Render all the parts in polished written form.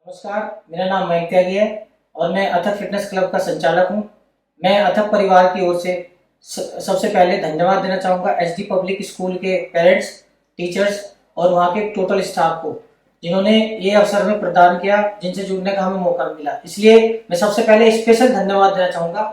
नमस्कार, मेरा नाम मयंक त्यागी है और मैं अथक फिटनेस क्लब का संचालक हूं। मैं अथक परिवार की ओर से सबसे पहले धन्यवाद देना चाहूँगा एचडी पब्लिक स्कूल के पेरेंट्स, टीचर्स और वहाँ के टोटल स्टाफ को, जिन्होंने ये अवसर हमें प्रदान किया, जिनसे जुड़ने का हमें मौका मिला। इसलिए मैं सबसे पहले स्पेशल धन्यवाद देना चाहूँगा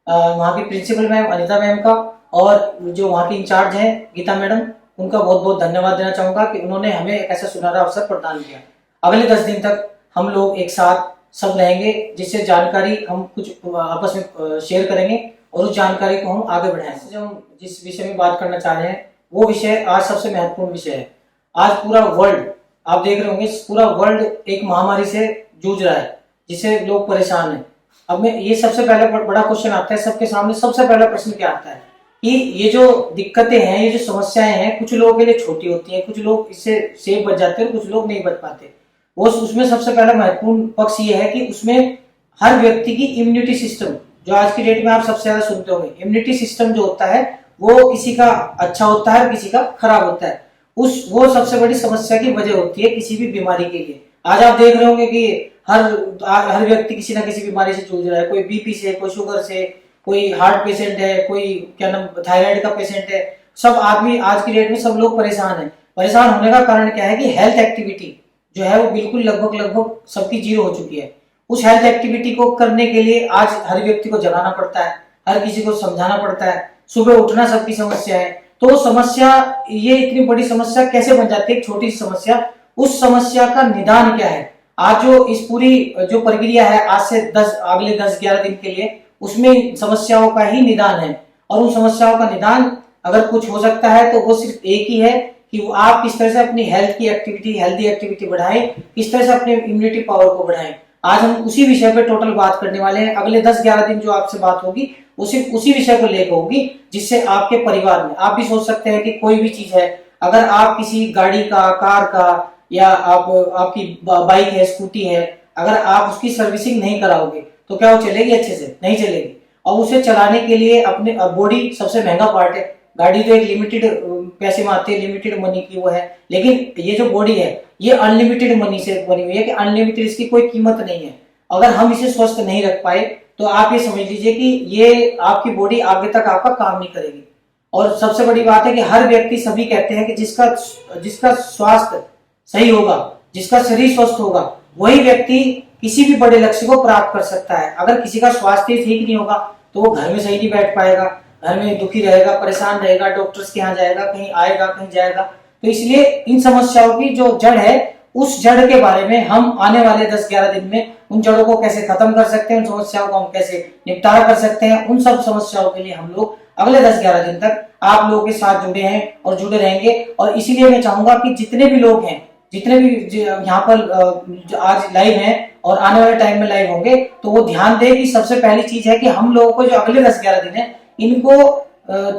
वहाँ की प्रिंसिपल मैम अनिता मैम का, और जो वहाँ की इंचार्ज हैं गीता मैडम, उनका बहुत बहुत धन्यवाद देना चाहूँगा कि उन्होंने हमें एक ऐसा सुनहरा अवसर प्रदान किया। अगले 10 दिन तक हम लोग एक साथ सब रहेंगे, जिससे जानकारी हम कुछ आपस में शेयर करेंगे और उस जानकारी को हम आगे बढ़ाएंगे। जो हम जिस विषय में बात करना चाह रहे हैं वो विषय आज सबसे महत्वपूर्ण विषय है। आज पूरा वर्ल्ड, आप देख रहे होंगे, पूरा वर्ल्ड एक महामारी से जूझ रहा है जिससे लोग परेशान हैं। अब मैं ये सबसे पहले बड़ा क्वेश्चन आता है सबके सामने, सबसे पहला प्रश्न क्या आता है कि ये जो दिक्कतें हैं, ये जो समस्याएं हैं, कुछ लोगों के लिए छोटी होती हैं, कुछ लोग इससे सेफ बच जाते हैं, कुछ लोग नहीं बच पाते। वो उसमें सबसे पहला महत्वपूर्ण पक्ष ये है कि उसमें हर व्यक्ति की इम्यूनिटी सिस्टम, जो आज की डेट में आप सबसे ज्यादा सुनते होंगे, इम्यूनिटी सिस्टम जो होता है वो किसी का अच्छा होता है, किसी का खराब होता है। वो सबसे बड़ी समस्या की वजह होती है किसी भी बीमारी के लिए। आज आप देख रहे होंगे कि हर व्यक्ति किसी ना किसी बीमारी से जूझ रहा है। कोई बीपी से, कोई शुगर से, कोई हार्ट पेशेंट है, कोई क्या नाम थायराइड का पेशेंट है। सब आदमी आज की डेट में सब लोग परेशान है। परेशान होने का कारण क्या है कि हेल्थ एक्टिविटी जो है वो बिल्कुल लगभग सबकी जीरो हो चुकी है। उस हेल्थ एक्टिविटी को करने के लिए आज हर व्यक्ति को जगाना पड़ता है, हर किसी को समझाना पड़ता है। सुबह उठना सबकी समस्या है। तो समस्या, ये इतनी बड़ी समस्या कैसे बन जाती है? एक छोटी सी समस्या, उस समस्या का निदान क्या है? आज जो इस पूरी जो प्रक्रिया है, आज से अगले 10-11 दिन के लिए, उसमें समस्याओं का ही निदान है। और उन समस्याओं का निदान अगर कुछ हो सकता है तो वो सिर्फ एक ही है कि वो आप किस तरह से अपनी हेल्थी एक्टिविटी बढ़ाएं, किस तरह से अपने इम्यूनिटी पावर को बढ़ाएं। आज हम उसी विषय पे टोटल बात करने वाले हैं। अगले 10-11 दिन जो आपसे बात होगी वो सिर्फ उसी विषय को लेकर होगी, जिससे आपके परिवार में, आप भी सोच सकते हैं कि कोई भी चीज है, अगर आप किसी गाड़ी का, कार का, या आपकी बाइक है, स्कूटी है, अगर आप उसकी सर्विसिंग नहीं कराओगे तो क्या वो चलेगी? अच्छे से नहीं चलेगी। और उसे चलाने के लिए अपने बॉडी सबसे महंगा पार्ट है। गाड़ी तो एक लिमिटेड पैसे में आती है, लिमिटेड मनी की वो है, लेकिन ये जो बॉडी है ये अनलिमिटेड मनी से बनी हुई है कि अनलिमिटेड इसकी कोई कीमत नहीं है। अगर हम इसे स्वस्थ नहीं रख पाए तो आप ये समझ लीजिए कि ये आपकी बॉडी आगे तक आपका काम नहीं करेगी। और सबसे बड़ी बात है कि हर व्यक्ति, सभी कहते हैं कि जिसका स्वास्थ्य सही होगा, जिसका शरीर स्वस्थ होगा, वही व्यक्ति किसी भी बड़े लक्ष्य को प्राप्त कर सकता है। अगर किसी का स्वास्थ्य ठीक नहीं होगा तो वो घर में सही नहीं बैठ पाएगा, घर में दुखी रहेगा, परेशान रहेगा, डॉक्टर्स के यहाँ जाएगा, कहीं आएगा, कहीं जाएगा। तो इसलिए इन समस्याओं की जो जड़ है, उस जड़ के बारे में हम आने वाले 10-11 दिन में उन जड़ों को कैसे खत्म कर सकते हैं, उन समस्याओं को हम कैसे निपटारा कर सकते हैं, उन सब समस्याओं के लिए हम लोग अगले 10-11 दिन तक आप लोगों के साथ जुड़े हैं और जुड़े रहेंगे। और इसीलिए मैं चाहूंगा कि जितने भी लोग हैं, जितने भी यहाँ पर आज लाइव हैं और आने वाले टाइम में लाइव होंगे, तो वो ध्यान दें कि सबसे पहली चीज है कि हम लोगों को जो अगले 10-11 दिन है, इनको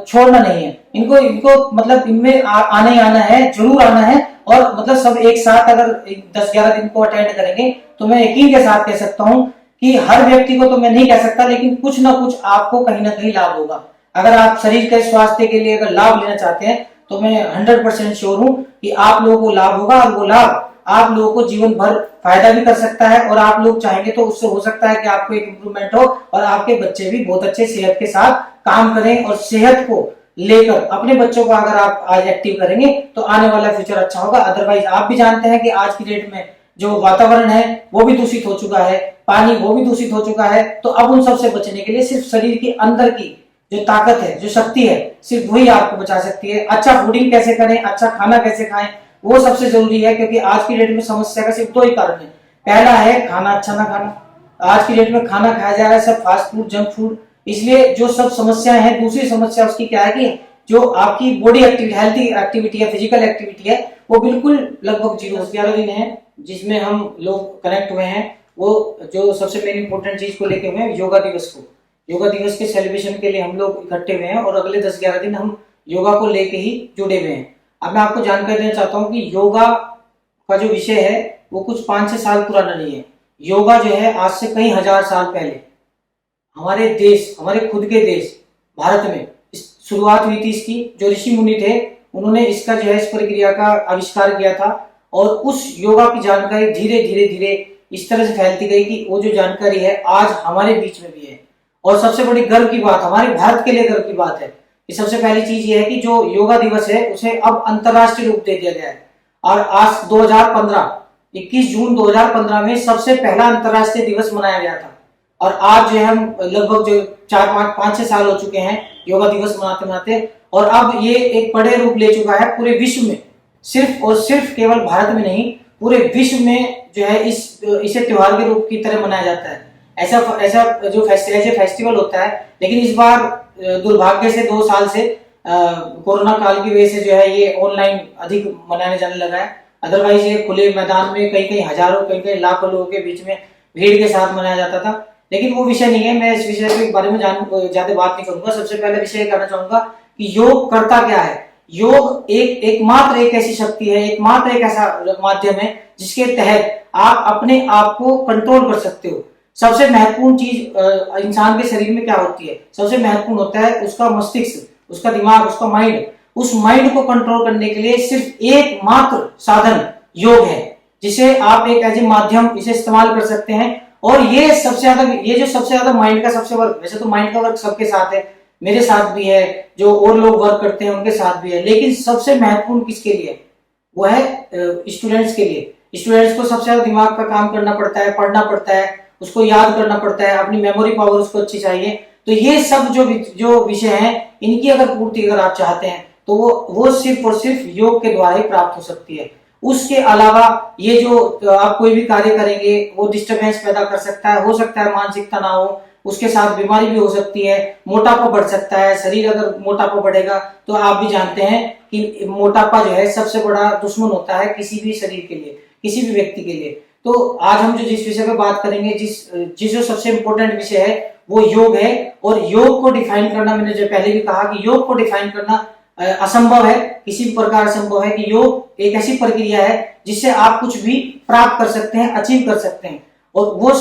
छोड़ना नहीं है। इनको मतलब इनमें आना ही आना है, जरूर आना है। और मतलब सब एक साथ अगर 10-11 दिन को अटेंड करेंगे तो मैं यकीन के साथ कह सकता हूं कि हर व्यक्ति को तो मैं नहीं कह सकता, लेकिन कुछ ना कुछ आपको कहीं ना कहीं लाभ होगा। अगर आप शरीर के स्वास्थ्य के लिए अगर लाभ लेना चाहते हैं तो मैं 100% श्योर हूं कि आप लोगों को लाभ होगा, और वो लाभ आप लोगों को जीवन भर फायदा भी कर सकता है। और आप लोग चाहेंगे तो उससे हो सकता है कि आपको एक इंप्रूवमेंट हो और आपके बच्चे भी बहुत अच्छे सेहत के साथ काम करें। और सेहत को लेकर अपने बच्चों को अगर आप आज एक्टिव करेंगे तो आने वाला फ्यूचर अच्छा होगा। अदरवाइज आप भी जानते हैं कि आज की डेट में जो वातावरण है वो भी दूषित हो चुका है, पानी वो भी दूषित हो चुका है। तो अब उन सब से बचने के लिए सिर्फ शरीर के अंदर की जो ताकत है, जो शक्ति है, सिर्फ वही आपको बचा सकती है। अच्छा फूडिंग कैसे करें, अच्छा खाना कैसे खाएं, वो सबसे जरूरी है। क्योंकि आज की डेट में समस्या का सिर्फ 2 ही कारण है। पहला है खाना अच्छा ना खाना। आज की डेट में खाना खाया जा रहा है सब फास्ट फूड, जंक फूड। इसलिए जो सब समस्याएं हैं, दूसरी समस्या उसकी क्या है कि जो आपकी बॉडी एक्टिविटी, हेल्थी एक्टिविटी है, फिजिकल एक्टिविटी है, वो बिल्कुल लगभग 0-11 दिन है जिसमें हम लोग कनेक्ट हुए हैं। वो जो सबसे मेन इंपॉर्टेंट चीज को लेके हुए हैं, योगा दिवस को, योगा दिवस के सेलिब्रेशन के लिए हम लोग इकट्ठे हुए हैं। और अगले 10-11 दिन हम योगा को लेके ही जुड़े हुए हैं। अब मैं आपको जानकारी देना चाहता हूँ कि योगा का जो विषय है वो कुछ 5-6 साल पुराना नहीं है। योगा जो है आज से कई हजार साल पहले हमारे देश, हमारे खुद के देश भारत में शुरुआत हुई थी इसकी। जो ऋषि मुनि थे उन्होंने इस प्रक्रिया का आविष्कार किया था। और उस योगा की जानकारी धीरे धीरे धीरे इस तरह से फैलती गई कि वो जो जानकारी है आज हमारे बीच में भी है। और सबसे बड़ी गर्व की बात, हमारे भारत के लिए गर्व की बात है कि सबसे पहली चीज ये है कि जो योगा दिवस है उसे अब अंतरराष्ट्रीय रूप दे दिया गया है। और आज 2015 21 जून 2015 में सबसे पहला अंतरराष्ट्रीय दिवस मनाया गया था। और आज जो है हम लगभग जो 4-5-6 साल हो चुके हैं योगा दिवस मनाते मनाते, और अब ये एक बड़े रूप ले चुका है पूरे विश्व में। सिर्फ और सिर्फ केवल भारत में नहीं, पूरे विश्व में जो है इसे त्योहार के रूप की तरह मनाया जाता है। ऐसा जो फेस्टिवल होता है, लेकिन इस बार दुर्भाग्य से 2 साल से कोरोना काल की वजह से जो है ये ऑनलाइन अधिक मनाने जाने लगा है। अदरवाइज ये खुले मैदान में कई हजारों कई लाखों लोगों के बीच में भीड़ के साथ मनाया जाता था। लेकिन वो विषय नहीं है, मैं इस विषय के बारे में ज्यादा बात नहीं करूंगा। सबसे पहले विषय करना चाहूंगा कि योग करता क्या है। योग एकमात्र एक ऐसी शक्ति है, एकमात्र एक ऐसा माध्यम है जिसके तहत आप अपने आप को कंट्रोल कर सकते हो। सबसे महत्वपूर्ण चीज इंसान के शरीर में क्या होती है? सबसे महत्वपूर्ण होता है उसका मस्तिष्क, उसका दिमाग, उसका माइंड। उस माइंड को कंट्रोल करने के लिए सिर्फ एकमात्र साधन योग है, जिसे आप एक ऐसे माध्यम इसे इस्तेमाल कर सकते हैं। और ये जो सबसे ज्यादा माइंड का सबसे वर्क, वैसे तो माइंड का वर्क सबके साथ है, मेरे साथ भी है, जो और लोग वर्क करते हैं उनके साथ भी है, लेकिन सबसे महत्वपूर्ण किसके लिए? वो है स्टूडेंट्स के लिए। स्टूडेंट्स को सबसे ज्यादा दिमाग का काम करना पड़ता है, पढ़ना पड़ता है, उसको याद करना पड़ता है, अपनी मेमोरी पावर उसको अच्छी चाहिए। तो ये सब जो विषय हैं, इनकी अगर पूर्ति अगर आप चाहते हैं तो वो सिर्फ और सिर्फ योग के द्वारा ही प्राप्त हो सकती है। उसके अलावा ये जो आप कोई भी कार्य करेंगे वो डिस्टरबेंस पैदा कर सकता है, हो सकता है मानसिक तनाव, उसके साथ बीमारी भी हो सकती है, मोटापा बढ़ सकता है। शरीर अगर मोटापा बढ़ेगा तो आप भी जानते हैं कि मोटापा जो है सबसे बड़ा दुश्मन होता है किसी भी शरीर के लिए, किसी भी व्यक्ति के लिए। तो आज हम जिस विषय पे बात करेंगे, जिस जो सबसे इंपॉर्टेंट विषय है वो योग है। और योग को डिफाइन करना, मैंने जो पहले भी कहा कि योग को डिफाइन करना असंभव है, किसी भी प्रकार असंभव है। कि योग एक ऐसी प्रक्रिया है जिससे आप कुछ भी प्राप्त कर सकते हैं, अचीव कर सकते हैं। और वो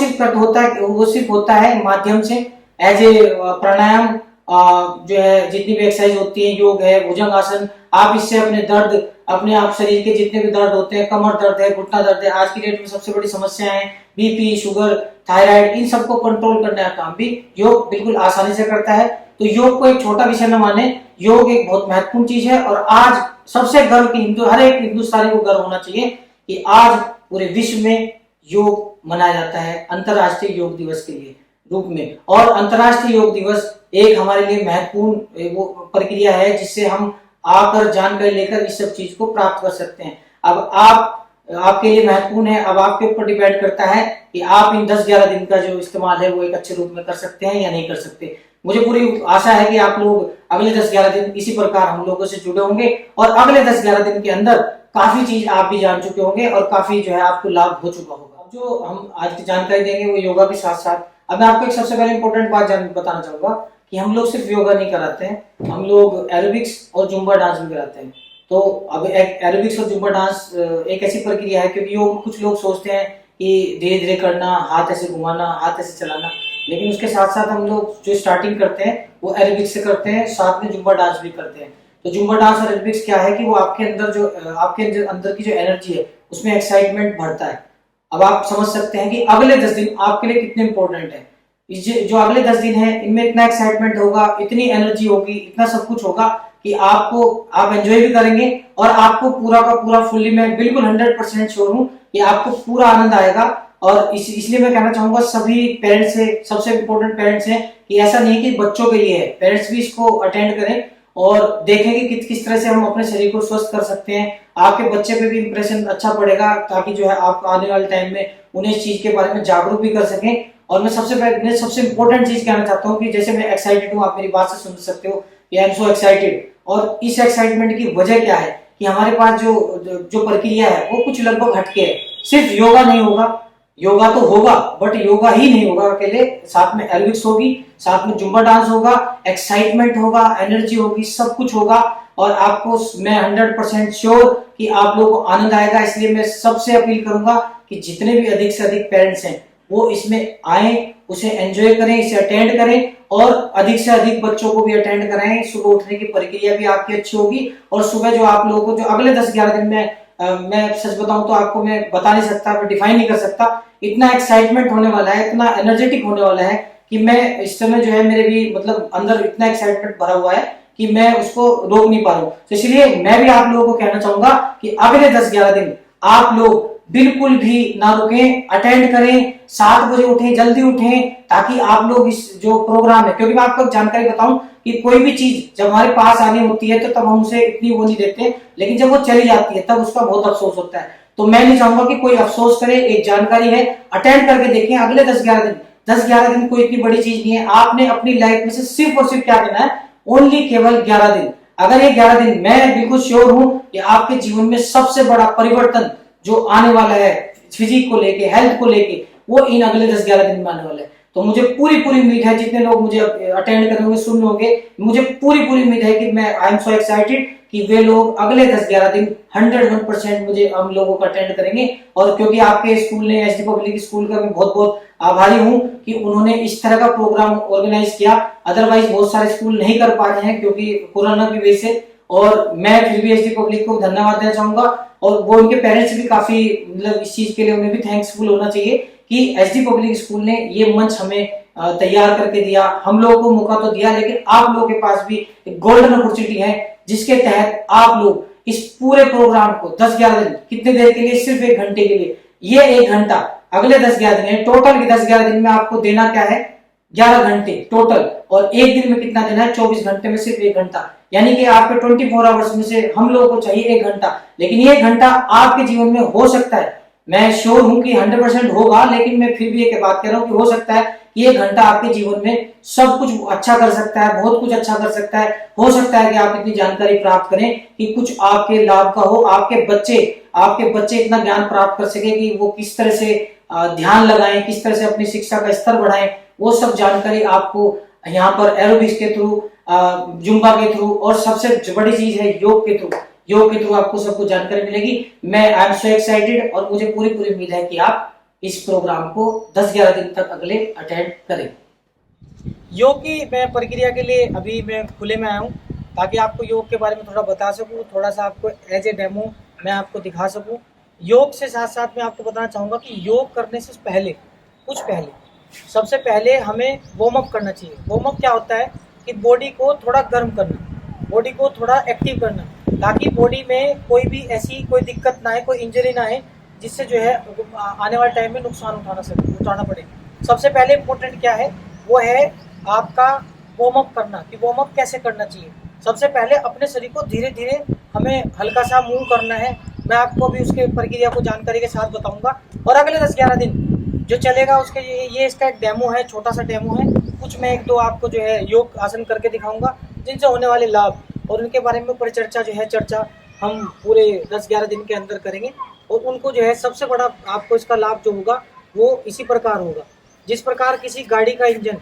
सिर्फ होता है माध्यम से, एज ए प्राणायाम, जो है जितनी भी एक्सरसाइज होती है, योग है, भुजंग आसन, आप इससे अपने दर्द, अपने आप शरीर के जितने भी दर्द होते हैं, कमर दर्द है, घुटना दर्द है, आज की डेट में सबसे बड़ी समस्या है बीपी, शुगर, थायराइड, इन सबको कंट्रोल करने का काम भी योग बिल्कुल आसानी से करता है। तो योग को एक छोटा विषय न माने, योग एक बहुत महत्वपूर्ण चीज है। और आज सबसे गर्व की हर एक हिंदुस्तानी को गर्व होना चाहिए कि आज पूरे विश्व में योग मनाया जाता है अंतरराष्ट्रीय योग दिवस के लिए रूप में। और अंतरराष्ट्रीय योग दिवस एक हमारे लिए महत्वपूर्ण वो प्रक्रिया है जिससे हम आकर जानकारी लेकर इस सब चीज को प्राप्त कर सकते हैं। अब आपके लिए महत्वपूर्ण है, अब आपके ऊपर डिपेंड करता है कि आप इन 10-11 दिन का जो इस्तेमाल है वो एक अच्छे रूप में कर सकते हैं या नहीं कर सकते। मुझे पूरी आशा है कि आप लोग अगले 10-11 दिन इसी प्रकार हम लोगों से जुड़े होंगे, और अगले 10-11 दिन के अंदर काफी चीज आप भी जान चुके होंगे और काफी जो है आपको लाभ हो चुका होगा। अब जो हम आज की जानकारी देंगे वो योगा के साथ साथ, अब मैं आपको एक सबसे पहले इंपॉर्टेंट बात बताना चाहूंगा कि हम लोग सिर्फ योगा नहीं कराते हैं, हम लोग एरोबिक्स और जुम्बा डांस भी कराते हैं। तो अब एरोबिक्स और जुम्बा डांस एक ऐसी प्रक्रिया है, क्योंकि योग कुछ लोग सोचते हैं कि धीरे धीरे करना, हाथ ऐसे घुमाना, हाथ ऐसे चलाना, लेकिन उसके साथ साथ हम लोग जो स्टार्टिंग करते हैं वो एरोबिक्स से करते हैं, साथ में जुम्बा डांस भी करते हैं। तो जुम्बा डांस और एरोबिक्स क्या है कि वो आपके अंदर की जो एनर्जी है उसमें एक्साइटमेंट भरता है। अब आप समझ सकते हैं कि अगले 10 दिन आपके लिए कितने इंपॉर्टेंट है। जो अगले 10 दिन है इनमें इतना एक्साइटमेंट होगा, इतनी एनर्जी होगी, इतना सब कुछ होगा कि आप एंजॉय भी करेंगे, और आपको पूरा का पूरा फुल्ली, मैं बिल्कुल 100% श्योर हूँ कि आपको पूरा आनंद आएगा। और इसलिए मैं कहना चाहूंगा सभी पेरेंट्स से, सबसे इंपॉर्टेंट पेरेंट्स हैं, कि ऐसा नहीं कि बच्चों के लिए है, पेरेंट्स भी इसको अटेंड करें और देखें कि किस तरह से हम अपने शरीर को स्वस्थ कर सकते हैं। आपके बच्चे पे भी इंप्रेशन अच्छा पड़ेगा, ताकि जो है आप आने वाले टाइम में उन्हें इस चीज के बारे में जागरूक भी कर सकें। और मैं सबसे इंपॉर्टेंट चीज कहना चाहता हूँ कि जैसे मैं एक्साइटेड हूँ, आप मेरी बात से सुन सकते हो, आई एम सो एक्साइटेड। और इस एक्साइटमेंट की वजह क्या है कि हमारे पास जो प्रक्रिया है वो कुछ लगभग हटके है। सिर्फ योगा नहीं होगा, योगा तो होगा बट योगा ही नहीं होगा अकेले, साथ में एरोबिक्स होगी, साथ में जुम्बा डांस होगा, एक्साइटमेंट होगा, एनर्जी होगी, सब कुछ होगा। और आपको मैं 100% श्योर कि आप लोगों को आनंद आएगा। इसलिए मैं सबसे अपील करूंगा कि जितने भी अधिक से अधिक पेरेंट्स हैं वो इसमें आए, उसे एंजॉय करें, इसे अटेंड करें, और अधिक से अधिक बच्चों को भी अटेंड कराएं। सुबह उठने की प्रक्रिया भी आपकी अच्छी होगी, और सुबह जो आप लोगों को जो अगले 10-11 दिन में मैं सच बताऊं तो आपको मैं बता नहीं सकता, मैं डिफाइन नहीं कर सकता। इतना एक्साइटमेंट होने वाला है, इतना एनर्जेटिक होने वाला है कि मैं इस समय जो है मेरे भी मतलब अंदर इतना एक्साइटमेंट भरा हुआ है कि मैं उसको रोक नहीं पा रहा हूं। तो इसलिए मैं भी आप लोगों को कहना चाहूंगा कि अगले 10-11 दिन आप लोग बिल्कुल भी ना रुकें, अटेंड करें, 7 बजे उठें, जल्दी उठें, ताकि आप लोग इस जो प्रोग्राम है, क्योंकि मैं आपको जानकारी बताऊं कि कोई भी चीज जब हमारे पास आनी होती है तो तब हम उसे इतनी वो नहीं देते, लेकिन जब वो चली जाती है तब उसका बहुत अफसोस होता है। तो मैं नहीं चाहूंगा कि कोई अफसोस करे, एक जानकारी है, अटेंड करके देखें अगले 10-11 दिन कोई इतनी बड़ी चीज नहीं है। आपने अपनी लाइफ में से सिर्फ और सिर्फ क्या करना है, ओनली केवल 11 दिन। अगर ये 11 दिन, मैं बिल्कुल श्योर हूं कि आपके जीवन में सबसे बड़ा परिवर्तन जो आने वाला है फिजिक को लेके, हेल्थ को लेके, वो इन अगले 10-11 दिन में आने वाला है। तो मुझे पूरी उम्मीद है, जितने लोग मुझे अटेंड कर होंगे, सुन होंगे, मुझे पूरी उम्मीद है कि मैं आई एम सो एक्साइटेड कि वे लोग अगले 10-11 दिन 101% मुझे हम लोगों को अटेंड करेंगे। और क्योंकि आपके स्कूल ने, एसडी पब्लिक स्कूल का मैं बहुत बहुत आभारी हूं कि उन्होंने इस तरह का प्रोग्राम ऑर्गेनाइज किया। अदरवाइज बहुत सारे स्कूल नहीं कर पा रहे हैं क्योंकि कोरोना की वजह से। और मैं फिर भी एसडी पब्लिक को धन्यवाद देना चाहूंगा, और वो उनके पेरेंट्स भी काफी मतलब इस चीज के लिए उन्हें भी थैंक्सफुल होना चाहिए कि एसडी पब्लिक स्कूल ने ये मंच हमें तैयार करके दिया। हम लोगों को मौका तो दिया, लेकिन आप लोगों के पास भी एक गोल्डन अपॉर्चुनिटी है जिसके तहत आप लोग इस पूरे प्रोग्राम को 10-11 दिन, कितने देर के लिए, सिर्फ 1 घंटे के लिए, ये 1 घंटा अगले 10-11 दिन है। टोटल के 10-11 दिन में आपको देना क्या है, 11 घंटे टोटल, और एक दिन में कितना देना है, 24 घंटे में सिर्फ 1 घंटा। यानी कि आपके 24 आवर्स में से हम लोगों को चाहिए 1 घंटा, लेकिन ये 1 घंटा आपके जीवन में हो सकता है, मैं श्योर हूं कि 100% होगा, लेकिन मैं फिर भी एक बात कह रहा हूं कि हो सकता है कि 1 घंटा आपके जीवन में सब कुछ अच्छा कर सकता है, बहुत कुछ अच्छा कर सकता है। हो सकता है कि आप इतनी जानकारी प्राप्त करें कि कुछ आपके लाभ का हो, आपके बच्चे इतना ज्ञान प्राप्त कर सके कि वो किस तरह से ध्यान लगाएं, किस तरह से अपनी शिक्षा का स्तर बढ़ाएं। वो सब जानकारी आपको यहाँ पर एरोबिक्स के थ्रू, जुम्बा के थ्रू, और सबसे बड़ी चीज है योग के थ्रू आपको सब कुछ जानकारी मिलेगी। मैं आई एम सो एक्साइटेड, और मुझे पूरी उम्मीद है कि आप इस प्रोग्राम को 10-11 दिन तक अगले अटेंड करें। योग की मैं प्रक्रिया के लिए अभी मैं खुले में आया हूँ, ताकि आपको योग के बारे में थोड़ा बता सकूँ, थोड़ा सा आपको एज ए डेमो मैं आपको दिखा सकूँ। योग से साथ साथ मैं आपको बताना चाहूँगा कि योग करने से पहले सबसे पहले हमें वार्म अप करना चाहिए। वार्म अप क्या होता है कि बॉडी को थोड़ा गर्म करना, बॉडी को थोड़ा एक्टिव करना, ताकि बॉडी में कोई भी ऐसी कोई दिक्कत ना आए, कोई इंजरी ना आए, जिससे जो है आने वाले टाइम में नुकसान उठाना पड़े। सबसे पहले इम्पोर्टेंट क्या है, वो है आपका वार्म अप करना, कि वार्म अप कैसे करना चाहिए। सबसे पहले अपने शरीर को धीरे धीरे हमें हल्का सा मूव करना है। मैं आपको अभी उसके प्रक्रिया को जानकारी के साथ बताऊंगा, और अगले 10-11 दिन जो चलेगा उसके ये इसका एक डेमो है, छोटा सा डेमो है। कुछ मैं 1-2 आपको जो है योग आसन करके दिखाऊंगा, जिनसे होने वाले लाभ और उनके बारे में चर्चा हम पूरे 10-11 दिन के अंदर करेंगे। और उनको जो है सबसे बड़ा आपको इसका लाभ जो होगा वो इसी प्रकार होगा, जिस प्रकार किसी गाड़ी का इंजन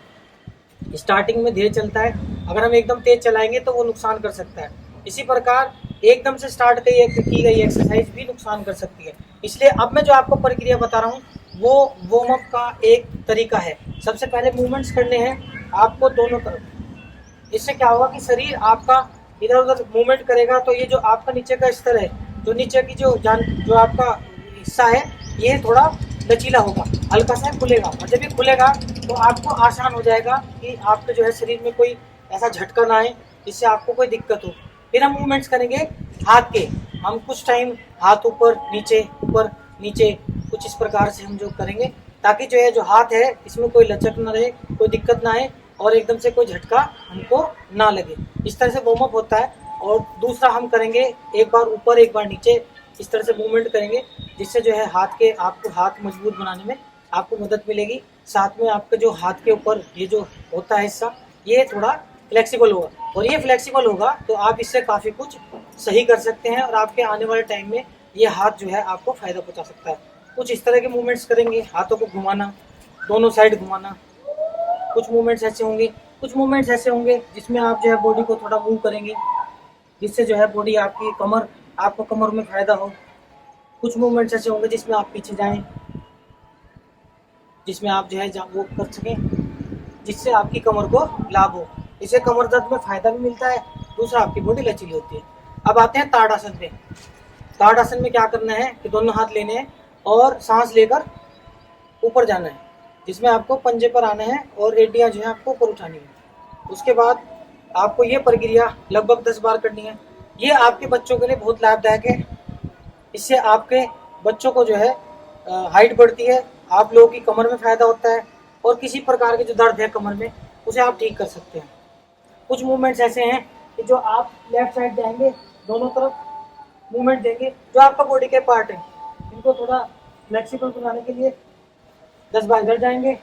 स्टार्टिंग में धीरे चलता है, अगर हम एकदम तेज चलाएंगे तो वो नुकसान कर सकता है। इसी प्रकार एकदम से स्टार्ट की गई एक्सरसाइज भी नुकसान कर सकती है। इसलिए अब मैं जो आपको प्रक्रिया बता रहा हूँ वो वार्म अप का एक तरीका है। सबसे पहले मूवमेंट्स करने हैं आपको दोनों तरफ। इससे क्या होगा कि शरीर आपका इधर उधर मूवमेंट करेगा, तो ये जो आपका नीचे का स्तर है, जो नीचे की जो आपका हिस्सा है, ये थोड़ा लचीला होगा, हल्का सा खुलेगा। और जब ये खुलेगा तो आपको आसान हो जाएगा कि आपके जो है शरीर में कोई ऐसा झटका ना आए जिससे आपको कोई दिक्कत हो। फिर हम मूवमेंट्स करेंगे हाथ के। हम कुछ टाइम हाथ ऊपर नीचे कुछ इस प्रकार से हम जो करेंगे, ताकि जो है जो हाथ है इसमें कोई लचक ना रहे, कोई दिक्कत ना आए, और एकदम से कोई झटका हमको ना लगे। इस तरह से वार्म अप होता है। और दूसरा हम करेंगे, एक बार ऊपर एक बार नीचे, इस तरह से मूवमेंट करेंगे, जिससे जो है आपको हाथ मजबूत बनाने में आपको मदद मिलेगी। साथ में आपके जो हाथ के ऊपर ये जो होता है हिस्सा, ये थोड़ा फ्लेक्सिबल होगा, और ये फ्लेक्सिबल होगा तो आप इससे काफ़ी कुछ सही कर सकते हैं, और आपके आने वाले टाइम में ये हाथ जो है आपको फ़ायदा पहुंचा सकता है। कुछ इस तरह के मूवमेंट्स करेंगे, हाथों को घुमाना, दोनों साइड घुमाना। कुछ मूवमेंट्स ऐसे होंगे जिसमें आप जो है बॉडी को थोड़ा मूव करेंगे, जिससे जो है बॉडी आपको कमर में फ़ायदा हो। कुछ मूवमेंट्स ऐसे होंगे जिसमें आप पीछे जाएं, जिसमें आप जो है वो कर सकें, जिससे आपकी कमर को लाभ हो। इससे कमर दर्द में फ़ायदा भी मिलता है, दूसरा आपकी बॉडी लचीली होती है। अब आते हैं ताड़ासन पे। ताड़ासन में क्या करना है कि दोनों हाथ लेने हैं और सांस लेकर ऊपर जाना है, जिसमें आपको पंजे पर आना है और एडियाँ जो है आपको ऊपर उठानी है। उसके बाद आपको ये प्रक्रिया लगभग 10 बार करनी है। ये आपके बच्चों के लिए बहुत लाभदायक है। इससे आपके बच्चों को जो है हाइट बढ़ती है, आप लोगों की कमर में फ़ायदा होता है और किसी प्रकार के जो दर्द है कमर में उसे आप ठीक कर सकते हैं। कुछ मूवमेंट्स ऐसे हैं कि जो आप लेफ्ट साइड जाएंगे, दोनों तरफ मूवमेंट देंगे, जो आपका बॉडी के पार्ट है इनको थोड़ा फ्लेक्सिबल बनाने के लिए 10 बार इधर जाएंगे,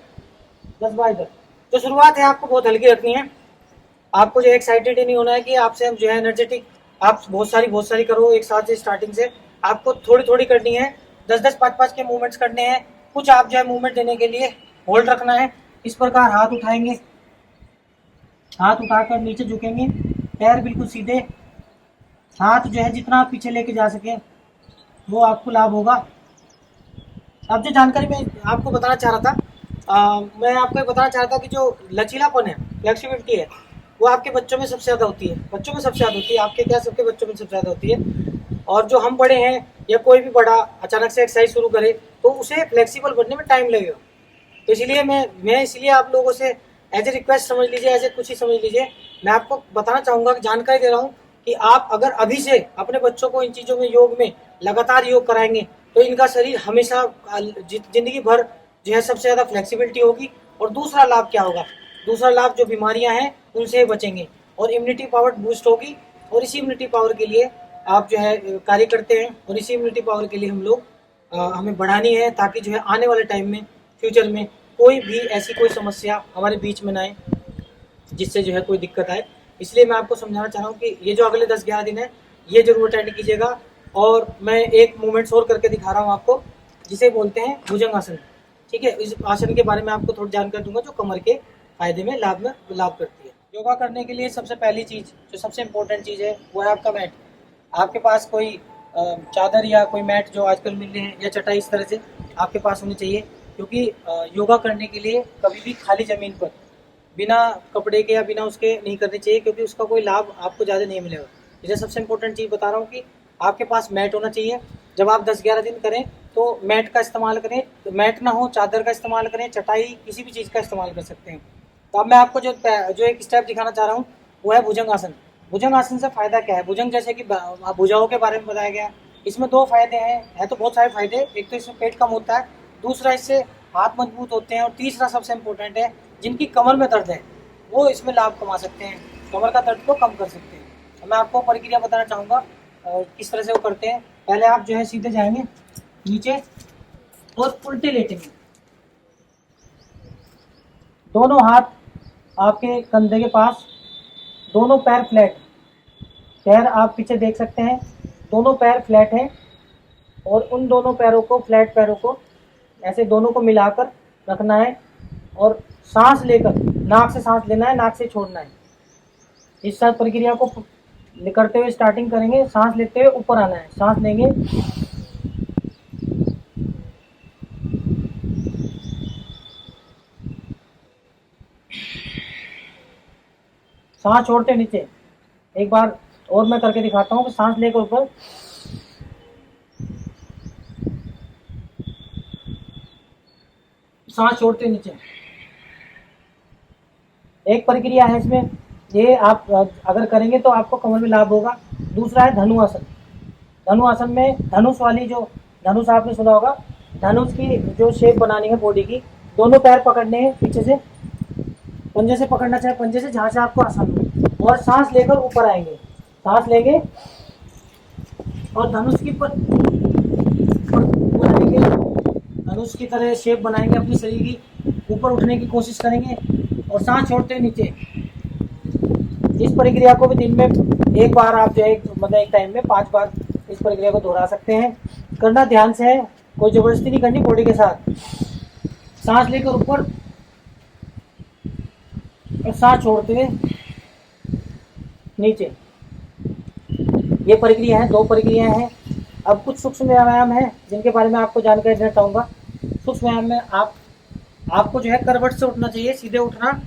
10 बार इधर। तो शुरुआत है आपको बहुत हल्की रखनी है। आपको जो एक्साइटेड ही नहीं होना है कि आपसे जो है एनर्जेटिक आप बहुत सारी करो एक साथ से। स्टार्टिंग से आपको थोड़ी थोड़ी करनी है, 10-10, 5-5 के मूवमेंट्स करने हैं। कुछ आप जो है मूवमेंट देने के लिए होल्ड रखना है। इस प्रकार हाथ उठाएंगे, हाथ उठाकर नीचे झुकेंगे, पैर बिल्कुल सीधे, हाथ जो है जितना आप पीछे लेके जा सके वो आपको लाभ होगा। अब जो जानकारी मैं आपको बताना चाह रहा था, मैं आपको बताना चाह रहा था कि जो लचीलापन है, फ्लेक्सिबिलिटी है, वो आपके बच्चों में सबसे ज़्यादा होती है। बच्चों में सबसे ज़्यादा होती है, आपके क्या सबके बच्चों में सबसे ज़्यादा होती है। और जो हम बड़े हैं या कोई भी बड़ा अचानक से एक्सरसाइज शुरू करे तो उसे फ्लेक्सिबल बनने में टाइम लगेगा। तो इसलिए मैं इसलिए आप लोगों से एज ए रिक्वेस्ट समझ लीजिए, एज ए कुछ ही समझ लीजिए, मैं आपको बताना चाहूँगा कि जानकारी दे रहा हूँ कि आप अगर अभी से अपने बच्चों को इन चीज़ों में, योग में लगातार योग कराएंगे तो इनका शरीर हमेशा जिंदगी भर जो है सबसे ज़्यादा फ्लेक्सिबिलिटी होगी। और दूसरा लाभ क्या होगा, दूसरा लाभ जो बीमारियां हैं उनसे बचेंगे और इम्यूनिटी पावर बूस्ट होगी। और इसी इम्यूनिटी पावर के लिए आप जो है कार्य करते हैं और इसी इम्यूनिटी पावर के लिए हम लोग हमें बढ़ानी है, ताकि जो है आने वाले टाइम में, फ्यूचर में कोई भी ऐसी कोई समस्या हमारे बीच में ना आए जिससे जो है कोई दिक्कत आए। इसलिए मैं आपको समझाना चाह रहा हूँ कि ये जो अगले 10-11 दिन है ये जरूर अटेंड कीजिएगा। और मैं एक मूवमेंट्स और करके दिखा रहा हूँ आपको, जिसे बोलते हैं भुजंग आसन। ठीक है, इस आसन के बारे में आपको थोड़ी जानकारी दूंगा जो कमर के फायदे में लाभ करती है। योगा करने के लिए सबसे पहली चीज़, जो सबसे इम्पोर्टेंट चीज़ है, वो है आपका मैट। आपके पास कोई चादर या कोई मैट जो आजकल मिल रहे हैं या चटाई इस तरह से आपके पास होनी चाहिए, क्योंकि योगा करने के लिए कभी भी खाली ज़मीन पर बिना कपड़े के या बिना उसके नहीं करनी चाहिए, क्योंकि उसका कोई लाभ आपको ज़्यादा नहीं मिलेगा। इसलिए सबसे इम्पोर्टेंट चीज़ बता रहा हूँ कि आपके पास मैट होना चाहिए। जब आप 10-11 दिन करें तो मैट का इस्तेमाल करें, मैट ना हो चादर का इस्तेमाल करें, चटाई किसी भी चीज़ का इस्तेमाल कर सकते हैं। तो अब मैं आपको जो एक स्टेप दिखाना चाह रहा हूँ वो है भुजंग आसन। भुजंग आसन से फ़ायदा क्या है, भुजंग जैसे कि भुजाओं के बारे में बताया गया, इसमें 2 फायदे हैं, है तो बहुत सारे फायदे। एक तो इसमें पेट कम होता है, दूसरा इससे हाथ मजबूत होते हैं, और तीसरा सबसे इम्पोर्टेंट है, जिनकी कमर में दर्द है वो इसमें लाभ कमा सकते हैं, कमर का दर्द को कम कर सकते हैं। मैं आपको प्रक्रिया बताना चाहूँगा किस तरह से वो करते हैं। पहले आप जो है सीधे जाएंगे नीचे और उल्टे लेटेंगे, दोनों हाथ आपके कंधे के पास, दोनों पैर फ्लैट, पैर आप पीछे देख सकते हैं, दोनों पैर फ्लैट हैं। और उन दोनों पैरों को, फ्लैट पैरों को ऐसे दोनों को मिलाकर रखना है और सांस लेकर, नाक से सांस लेना है, नाक से छोड़ना है। इस साथ प्रक्रिया को करते हुए स्टार्टिंग करेंगे, सांस लेते हुए ऊपर आना है, सांस लेंगे, सांस छोड़ते नीचे। एक बार और मैं करके दिखाता हूँ कि सांस लेकर ऊपर, सांस छोड़ते नीचे। एक प्रक्रिया है इसमें, ये आप अगर करेंगे तो आपको कमर में लाभ होगा। दूसरा है धनुआसन। धनुआसन में धनुष वाली, जो धनुष आपने सुना होगा, धनुष की जो शेप बनानी है बॉडी की, दोनों पैर पकड़ने हैं पीछे से, पंजे से पकड़ना चाहे पंजे से, जहाँ से आपको आसान हो, और सांस लेकर ऊपर आएंगे, सांस लेंगे और धनुष की धनुष की तरह शेप बनाएंगे अपनी शरीर की, ऊपर उठने की कोशिश करेंगे और सांस छोड़ते हुए नीचे। इस प्रक्रिया को भी दिन में एक बार आप जो है मतलब एक टाइम में 5 बार इस प्रक्रिया को दोहरा सकते हैं। करना ध्यान से है, कोई जबरदस्ती नहीं करनी बॉडी के साथ। सांस लेकर ऊपर और सांस छोड़ते हुए नीचे। ये प्रक्रिया है, 2 प्रक्रियाएं हैं। अब कुछ सूक्ष्म व्यायाम है जिनके बारे में आपको जानकारी देना चाहूँगा। सूक्ष्म व्यायाम में आपको जो है करवट से उठना चाहिए। सीधे उठना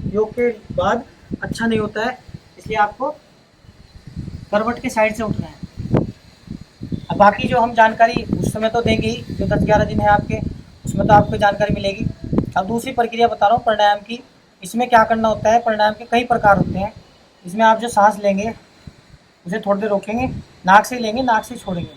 योग के बाद अच्छा नहीं होता है, इसलिए आपको करवट के साइड से उठना है। बाकी जो हम जानकारी उस समय तो देंगे ही, जो 10-11 दिन है आपके, उसमें तो आपको जानकारी मिलेगी। अब दूसरी प्रक्रिया बता रहा हूँ प्राणायाम की। इसमें क्या करना होता है, प्राणायाम के कई प्रकार होते हैं। इसमें आप जो सांस लेंगे उसे थोड़ी देर रोकेंगे, नाक से लेंगे, नाक से छोड़ेंगे।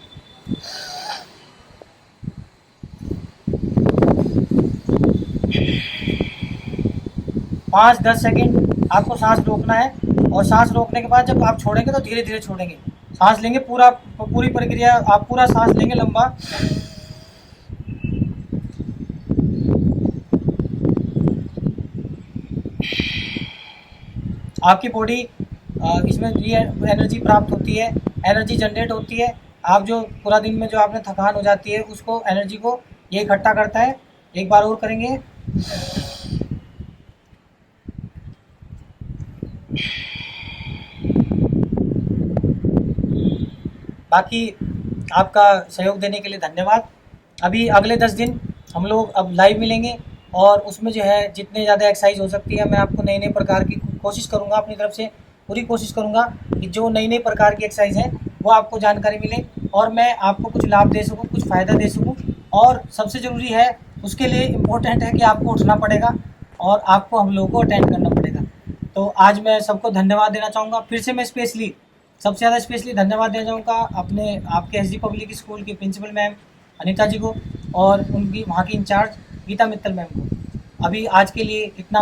5-10 सेकेंड आपको सांस रोकना है, और सांस रोकने के बाद जब आप छोड़ेंगे तो धीरे धीरे छोड़ेंगे। सांस लेंगे, पूरी प्रक्रिया आप पूरा सांस लेंगे लंबा, आपकी बॉडी इसमें एनर्जी प्राप्त होती है, एनर्जी जनरेट होती है। आप जो पूरा दिन में जो आपने थकान हो जाती है उसको, एनर्जी को ये इकट्ठा करता है। एक बार और करेंगे। बाकी आपका सहयोग देने के लिए धन्यवाद। अभी अगले 10 दिन हम लोग अब लाइव मिलेंगे, और उसमें जो है जितने ज़्यादा एक्सरसाइज हो सकती है मैं आपको नए नए प्रकार की कोशिश करूँगा, अपनी तरफ से पूरी कोशिश करूँगा कि जो नई नई प्रकार की एक्सरसाइज है वो आपको जानकारी मिले, और मैं आपको कुछ लाभ दे सकूँ, कुछ फ़ायदा दे सकूँ। और सबसे ज़रूरी है, उसके लिए इम्पोर्टेंट है कि आपको उठना पड़ेगा और आपको हम लोगों को अटेंड करना पड़ेगा। तो आज मैं सबको धन्यवाद देना चाहूँगा। फिर से मैं सबसे ज़्यादा स्पेशली धन्यवाद देना चाहूँगा आपके एसडी पब्लिक स्कूल की प्रिंसिपल मैम अनीता जी को, और उनकी वहाँ की इंचार्ज गीता मित्तल मैम को। अभी आज के लिए इतना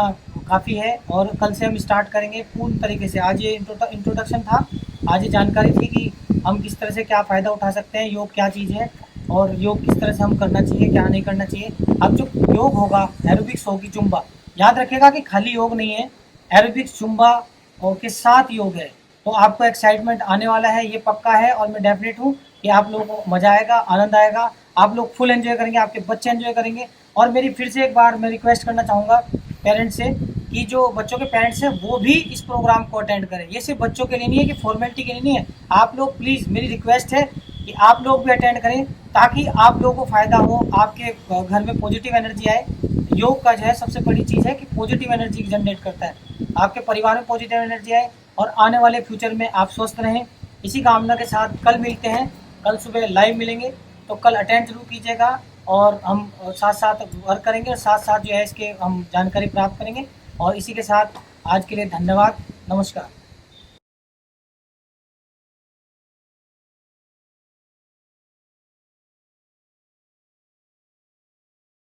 काफ़ी है, और कल से हम स्टार्ट करेंगे पूर्ण तरीके से। आज ये इंट्रोडक्शन था, आज ये जानकारी थी कि हम किस तरह से क्या फ़ायदा उठा सकते हैं, योग क्या चीज़ है, और योग किस तरह से हम करना चाहिए, क्या नहीं करना चाहिए। अब जो योग होगा, एरोबिक्स होगी, जुम्बा, याद रखिएगा कि खाली योग नहीं है, एरोबिक्स, जुम्बा और के साथ योग है। तो आपको एक्साइटमेंट आने वाला है, ये पक्का है, और मैं डेफिनेट हूँ कि आप लोगों को मज़ा आएगा, आनंद आएगा, आप लोग फुल एंजॉय करेंगे, आपके बच्चे एंजॉय करेंगे। और मेरी फिर से एक बार मैं रिक्वेस्ट करना चाहूँगा पेरेंट्स से कि जो बच्चों के पेरेंट्स हैं वो भी इस प्रोग्राम को अटेंड करें। ये सिर्फ बच्चों के लिए नहीं है कि फॉर्मेलिटी के लिए नहीं है। आप लोग प्लीज़, मेरी रिक्वेस्ट है कि आप लोग भी अटेंड करें, ताकि आप लोगों को फ़ायदा हो, आपके घर में पॉजिटिव एनर्जी आए। योग का जो है सबसे बड़ी चीज़ है कि पॉजिटिव एनर्जी जनरेट करता है, आपके परिवार में पॉजिटिव एनर्जी आए, और आने वाले फ्यूचर में आप स्वस्थ रहें। इसी कामना के साथ कल मिलते हैं, कल सुबह लाइव मिलेंगे, तो कल अटेंड जरूर कीजिएगा, और हम साथ साथ वर्क करेंगे, और साथ साथ जो है इसके हम जानकारी प्राप्त करेंगे। और इसी के साथ आज के लिए धन्यवाद, नमस्कार।